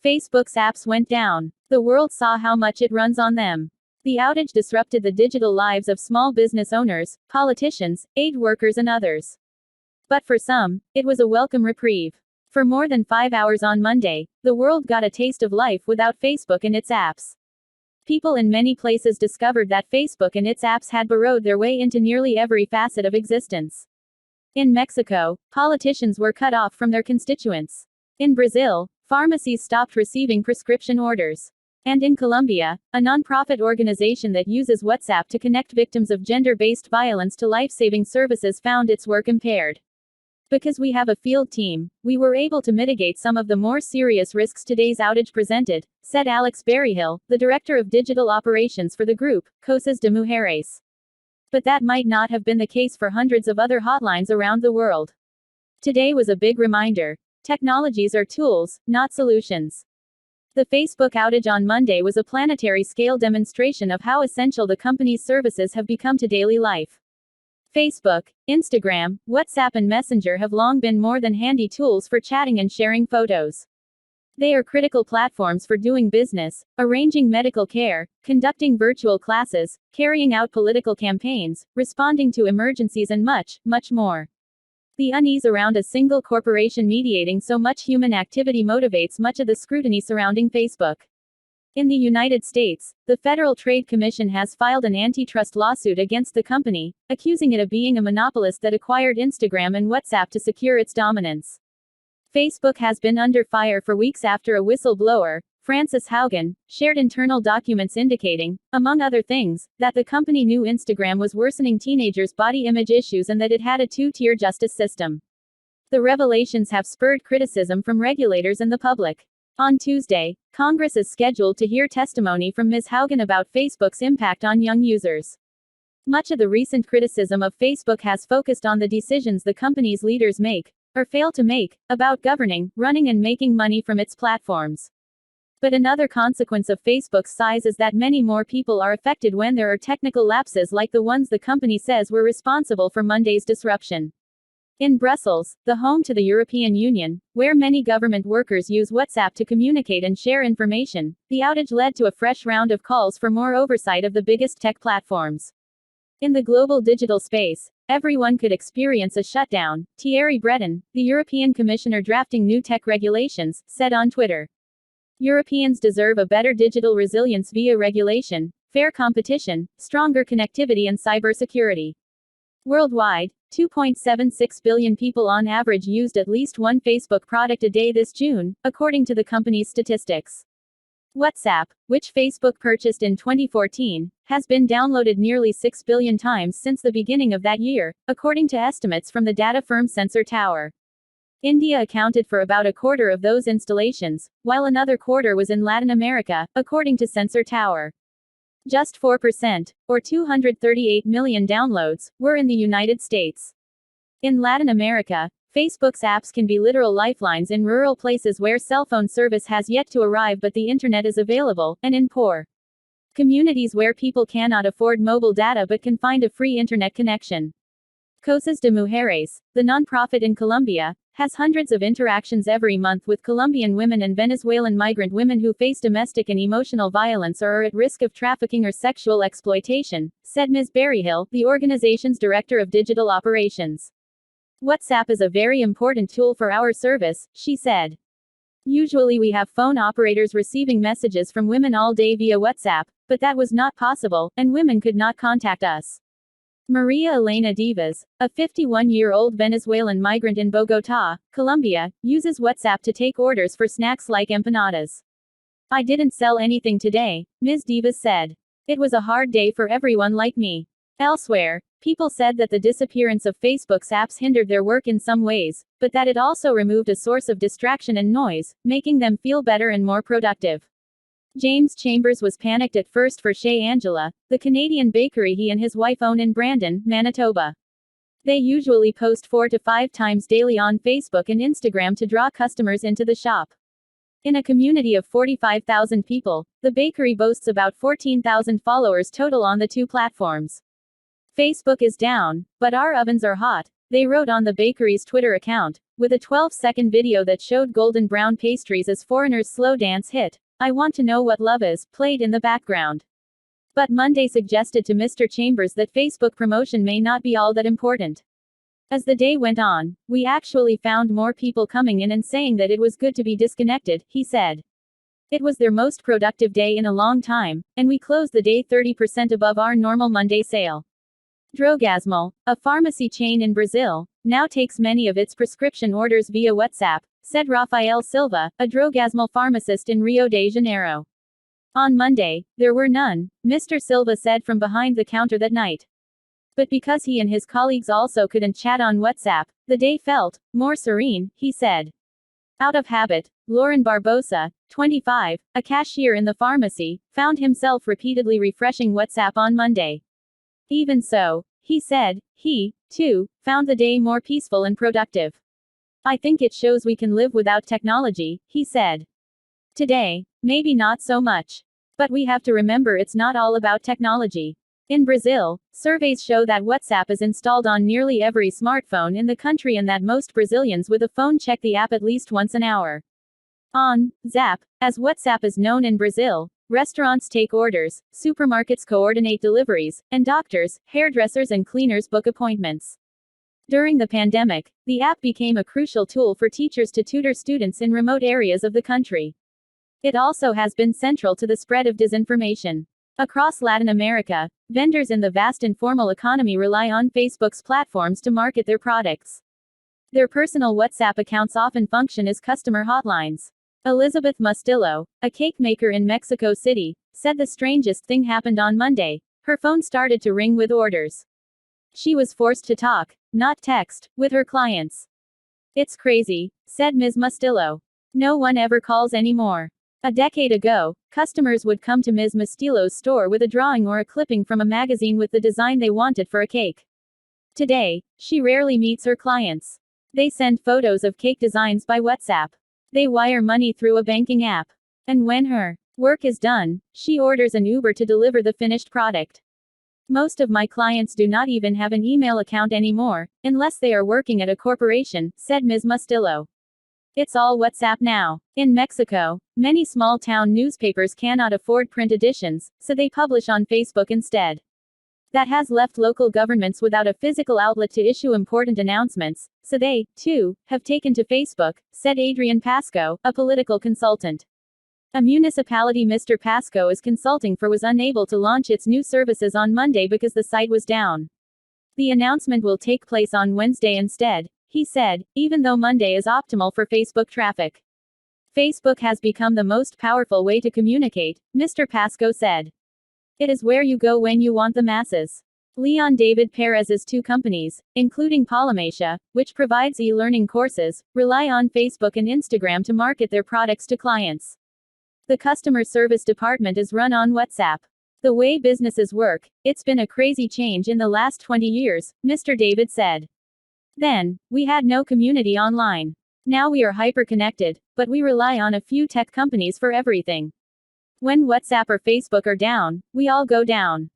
Facebook's apps went down. The world saw how much it runs on them. The outage disrupted the digital lives of small business owners, politicians, aid workers, and others. But for some, it was a welcome reprieve. For more than 5 hours on Monday, the world got a taste of life without Facebook and its apps. People in many places discovered that Facebook and its apps had burrowed their way into nearly every facet of existence. In Mexico, politicians were cut off from their constituents. In Brazil, pharmacies stopped receiving prescription orders. And in Colombia, a non-profit organization that uses WhatsApp to connect victims of gender-based violence to life-saving services found its work impaired. Because we have a field team, we were able to mitigate some of the more serious risks today's outage presented, said Alex Berryhill, the director of digital operations for the group, Cosas de Mujeres. But that might not have been the case for hundreds of other hotlines around the world. Today was a big reminder. Technologies are tools, not solutions. The Facebook outage on Monday was a planetary-scale demonstration of how essential the company's services have become to daily life. Facebook, Instagram, WhatsApp and Messenger have long been more than handy tools for chatting and sharing photos. They are critical platforms for doing business, arranging medical care, conducting virtual classes, carrying out political campaigns, responding to emergencies and much, much more. The unease around a single corporation mediating so much human activity motivates much of the scrutiny surrounding Facebook. In the United States, the Federal Trade Commission has filed an antitrust lawsuit against the company, accusing it of being a monopolist that acquired Instagram and WhatsApp to secure its dominance. Facebook has been under fire for weeks after a whistleblower, Frances Haugen, shared internal documents indicating, among other things, that the company knew Instagram was worsening teenagers' body image issues and that it had a two-tier justice system. The revelations have spurred criticism from regulators and the public. On Tuesday, Congress is scheduled to hear testimony from Ms. Haugen about Facebook's impact on young users. Much of the recent criticism of Facebook has focused on the decisions the company's leaders make, or fail to make, about governing, running and making money from its platforms. But another consequence of Facebook's size is that many more people are affected when there are technical lapses like the ones the company says were responsible for Monday's disruption. In Brussels, the home to the European Union, where many government workers use WhatsApp to communicate and share information, the outage led to a fresh round of calls for more oversight of the biggest tech platforms. In the global digital space, everyone could experience a shutdown, Thierry Breton, the European Commissioner drafting new tech regulations, said on Twitter. Europeans deserve a better digital resilience via regulation, fair competition, stronger connectivity and cybersecurity. Worldwide, 2.76 billion people on average used at least one Facebook product a day this June, according to the company's statistics. WhatsApp, which Facebook purchased in 2014, has been downloaded nearly 6 billion times since the beginning of that year, according to estimates from the data firm Sensor Tower. India accounted for about a quarter of those installations, while another quarter was in Latin America, according to Sensor Tower. Just 4%, or 238 million downloads, were in the United States. In Latin America, Facebook's apps can be literal lifelines in rural places where cell phone service has yet to arrive but the internet is available, and in poor communities where people cannot afford mobile data but can find a free internet connection. Cosas de Mujeres, the nonprofit in Colombia, has hundreds of interactions every month with Colombian women and Venezuelan migrant women who face domestic and emotional violence or are at risk of trafficking or sexual exploitation, said Ms. Berryhill, the organization's director of digital operations. WhatsApp is a very important tool for our service, she said. Usually we have phone operators receiving messages from women all day via WhatsApp, but that was not possible, and women could not contact us. Maria Elena Divas, a 51-year-old Venezuelan migrant in Bogotá, Colombia, uses WhatsApp to take orders for snacks like empanadas. I didn't sell anything today, Ms. Divas said. It was a hard day for everyone like me. Elsewhere, people said that the disappearance of Facebook's apps hindered their work in some ways, but that it also removed a source of distraction and noise, making them feel better and more productive. James Chambers was panicked at first for Chez Angela, the Canadian bakery he and his wife own in Brandon, Manitoba. They usually post 4 to 5 times daily on Facebook and Instagram to draw customers into the shop. In a community of 45,000 people, the bakery boasts about 14,000 followers total on the two platforms. Facebook is down, but our ovens are hot, They wrote on the bakery's Twitter account, with a 12-second video that showed golden brown pastries as foreigners' slow dance hit, "I Want to Know What Love Is," played in the background. But Monday suggested to Mr. Chambers that Facebook promotion may not be all that important. As the day went on, we actually found more people coming in and saying that it was good to be disconnected, he said. It was their most productive day in a long time, and we closed the day 30% above our normal Monday sale. Drogasmo, a pharmacy chain in Brazil, now takes many of its prescription orders via WhatsApp, said Rafael Silva, a Drogasmo pharmacist in Rio de Janeiro. On Monday, there were none, Mr. Silva said from behind the counter that night. But because he and his colleagues also couldn't chat on WhatsApp, the day felt more serene, he said. Out of habit, Lauren Barbosa, 25, a cashier in the pharmacy, found himself repeatedly refreshing WhatsApp on Monday. Even so, he said, he, too, found the day more peaceful and productive. "I think it shows we can live without technology," he said. "Today, maybe not so much. But we have to remember it's not all about technology." In Brazil, surveys show that WhatsApp is installed on nearly every smartphone in the country and that most Brazilians with a phone check the app at least once an hour. On Zap, as WhatsApp is known in Brazil, restaurants take orders, supermarkets coordinate deliveries, and doctors, hairdressers and cleaners book appointments. During the pandemic, the app became a crucial tool for teachers to tutor students in remote areas of the country. It also has been central to the spread of disinformation. Across Latin America, vendors in the vast informal economy rely on Facebook's platforms to market their products. Their personal WhatsApp accounts often function as customer hotlines. Elizabeth Mustillo, a cake maker in Mexico City, said the strangest thing happened on Monday. Her phone started to ring with orders. She was forced to talk, not text, with her clients. "It's crazy," said Ms. Mustillo. "No one ever calls anymore. A decade ago, customers would come to Ms. Mustillo's store with a drawing or a clipping from a magazine with the design they wanted for a cake. Today, she rarely meets her clients. They send photos of cake designs by WhatsApp. They wire money through a banking app. And when her work is done, she orders an Uber to deliver the finished product. Most of my clients do not even have an email account anymore, unless they are working at a corporation," said Ms. Mustillo. "It's all WhatsApp now." In Mexico, many small-town newspapers cannot afford print editions, so they publish on Facebook instead. That has left local governments without a physical outlet to issue important announcements, so they, too, have taken to Facebook, said Adrian Pasco, a political consultant. A municipality Mr. Pasco is consulting for was unable to launch its new services on Monday because the site was down. The announcement will take place on Wednesday instead, he said, even though Monday is optimal for Facebook traffic. Facebook has become the most powerful way to communicate, Mr. Pasco said. It is where you go when you want the masses. Leon David Perez's two companies, including Polymatia, which provides e-learning courses, rely on Facebook and Instagram to market their products to clients. The customer service department is run on WhatsApp. The way businesses work, it's been a crazy change in the last 20 years, Mr. David said. Then, we had no community online. Now we are hyper-connected, but we rely on a few tech companies for everything. When WhatsApp or Facebook are down, we all go down.